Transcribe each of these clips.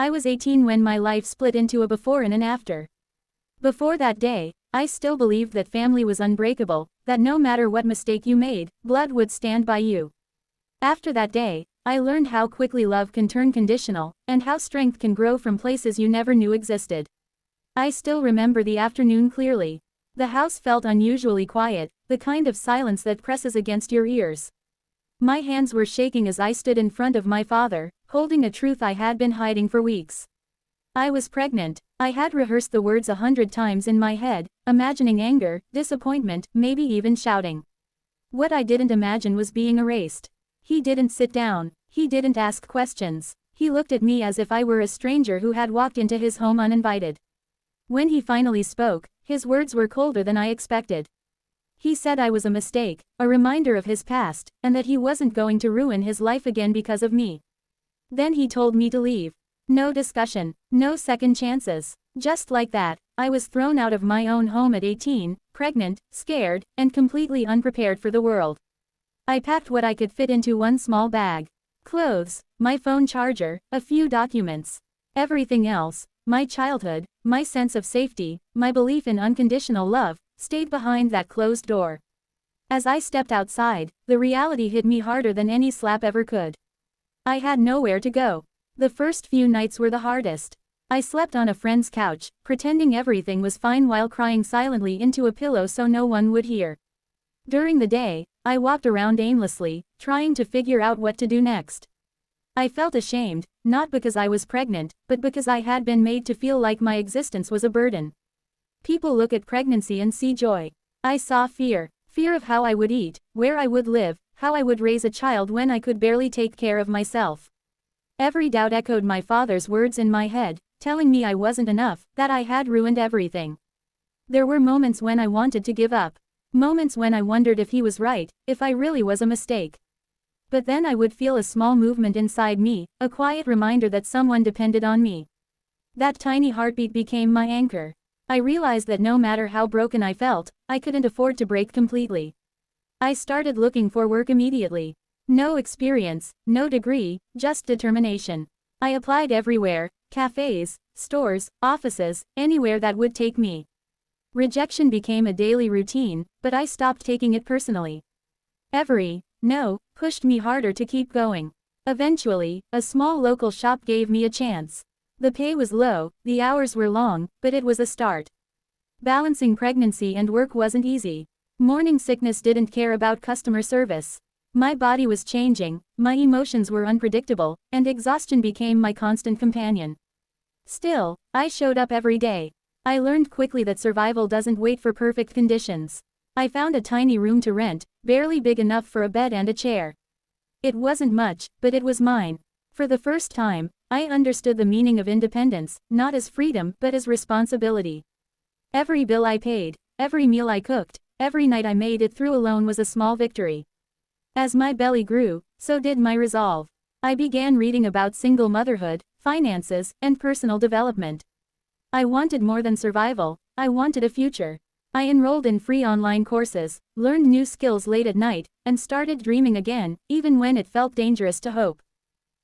I was 18 when my life split into a before and an after. Before that day, I still believed that family was unbreakable, that no matter what mistake you made, blood would stand by you. After that day, I learned how quickly love can turn conditional, and how strength can grow from places you never knew existed. I still remember the afternoon clearly. The house felt unusually quiet, the kind of silence that presses against your ears. My hands were shaking as I stood in front of my father, holding a truth I had been hiding for weeks. I was pregnant. I had rehearsed the words 100 times in my head, imagining anger, disappointment, maybe even shouting. What I didn't imagine was being erased. He didn't sit down. He didn't ask questions. He looked at me as if I were a stranger who had walked into his home uninvited. When he finally spoke, his words were colder than I expected. He said I was a mistake, a reminder of his past, and that he wasn't going to ruin his life again because of me. Then he told me to leave. No discussion, no second chances. Just like that, I was thrown out of my own home at 18, pregnant, scared, and completely unprepared for the world. I packed what I could fit into one small bag. Clothes, my phone charger, a few documents. Everything else, my childhood, my sense of safety, my belief in unconditional love, stayed behind that closed door. As I stepped outside, the reality hit me harder than any slap ever could. I had nowhere to go. The first few nights were the hardest. I slept on a friend's couch, pretending everything was fine while crying silently into a pillow so no one would hear. During the day, I walked around aimlessly, trying to figure out what to do next. I felt ashamed, not because I was pregnant, but because I had been made to feel like my existence was a burden. People look at pregnancy and see joy. I saw fear. Fear of how I would eat, where I would live, how I would raise a child when I could barely take care of myself. Every doubt echoed my father's words in my head, telling me I wasn't enough, that I had ruined everything. There were moments when I wanted to give up. Moments when I wondered if he was right, if I really was a mistake. But then I would feel a small movement inside me, a quiet reminder that someone depended on me. That tiny heartbeat became my anchor. I realized that no matter how broken I felt, I couldn't afford to break completely. I started looking for work immediately. No experience, no degree, just determination. I applied everywhere, cafes, stores, offices, anywhere that would take me. Rejection became a daily routine, but I stopped taking it personally. Every no pushed me harder to keep going. Eventually, a small local shop gave me a chance. The pay was low, the hours were long, but it was a start. Balancing pregnancy and work wasn't easy. Morning sickness didn't care about customer service. My body was changing, my emotions were unpredictable, and exhaustion became my constant companion. Still, I showed up every day. I learned quickly that survival doesn't wait for perfect conditions. I found a tiny room to rent, barely big enough for a bed and a chair. It wasn't much, but it was mine. For the first time, I understood the meaning of independence, not as freedom, but as responsibility. Every bill I paid, every meal I cooked, every night I made it through alone was a small victory. As my belly grew, so did my resolve. I began reading about single motherhood, finances, and personal development. I wanted more than survival, I wanted a future. I enrolled in free online courses, learned new skills late at night, and started dreaming again, even when it felt dangerous to hope.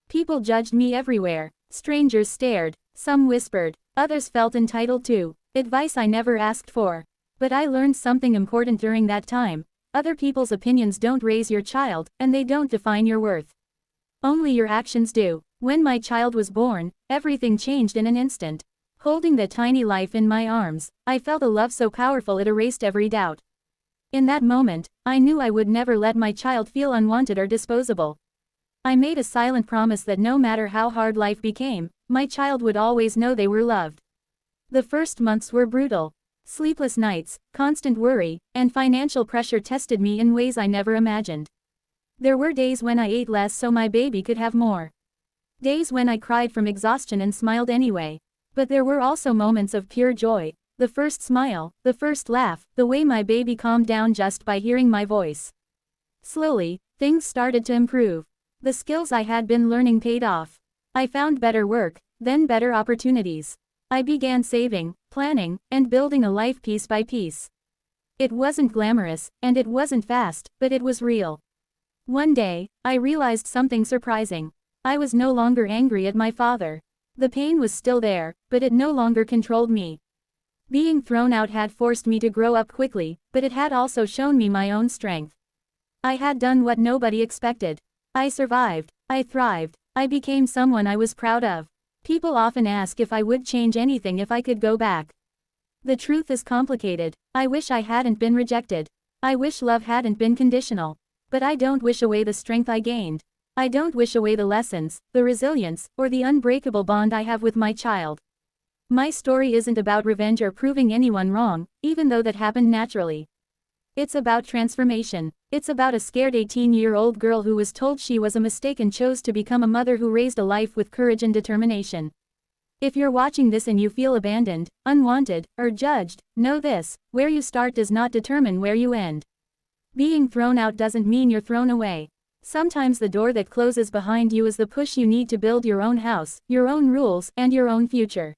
People judged me everywhere. Strangers stared, some whispered, others felt entitled to advice I never asked for. But I learned something important during that time. Other people's opinions don't raise your child, and they don't define your worth. Only your actions do. When my child was born, everything changed in an instant. Holding that tiny life in my arms, I felt a love so powerful it erased every doubt. In that moment, I knew I would never let my child feel unwanted or disposable. I made a silent promise that no matter how hard life became, my child would always know they were loved. The first months were brutal. Sleepless nights, constant worry, and financial pressure tested me in ways I never imagined. There were days when I ate less so my baby could have more. Days when I cried from exhaustion and smiled anyway. But there were also moments of pure joy. The first smile, the first laugh, the way my baby calmed down just by hearing my voice. Slowly, things started to improve. The skills I had been learning paid off. I found better work, then better opportunities. I began saving, planning, and building a life piece by piece. It wasn't glamorous, and it wasn't fast, but it was real. One day, I realized something surprising. I was no longer angry at my father. The pain was still there, but it no longer controlled me. Being thrown out had forced me to grow up quickly, but it had also shown me my own strength. I had done what nobody expected. I survived. I thrived. I became someone I was proud of. People often ask if I would change anything if I could go back. The truth is complicated. I wish I hadn't been rejected. I wish love hadn't been conditional. But I don't wish away the strength I gained. I don't wish away the lessons, the resilience, or the unbreakable bond I have with my child. My story isn't about revenge or proving anyone wrong, even though that happened naturally. It's about transformation. It's about a scared 18-year-old girl who was told she was a mistake and chose to become a mother who raised a life with courage and determination. If you're watching this and you feel abandoned, unwanted, or judged, know this: where you start does not determine where you end. Being thrown out doesn't mean you're thrown away. Sometimes the door that closes behind you is the push you need to build your own house, your own rules, and your own future.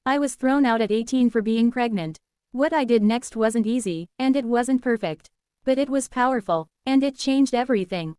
I was thrown out at 18 for being pregnant. What I did next wasn't easy, and it wasn't perfect. But it was powerful, and it changed everything.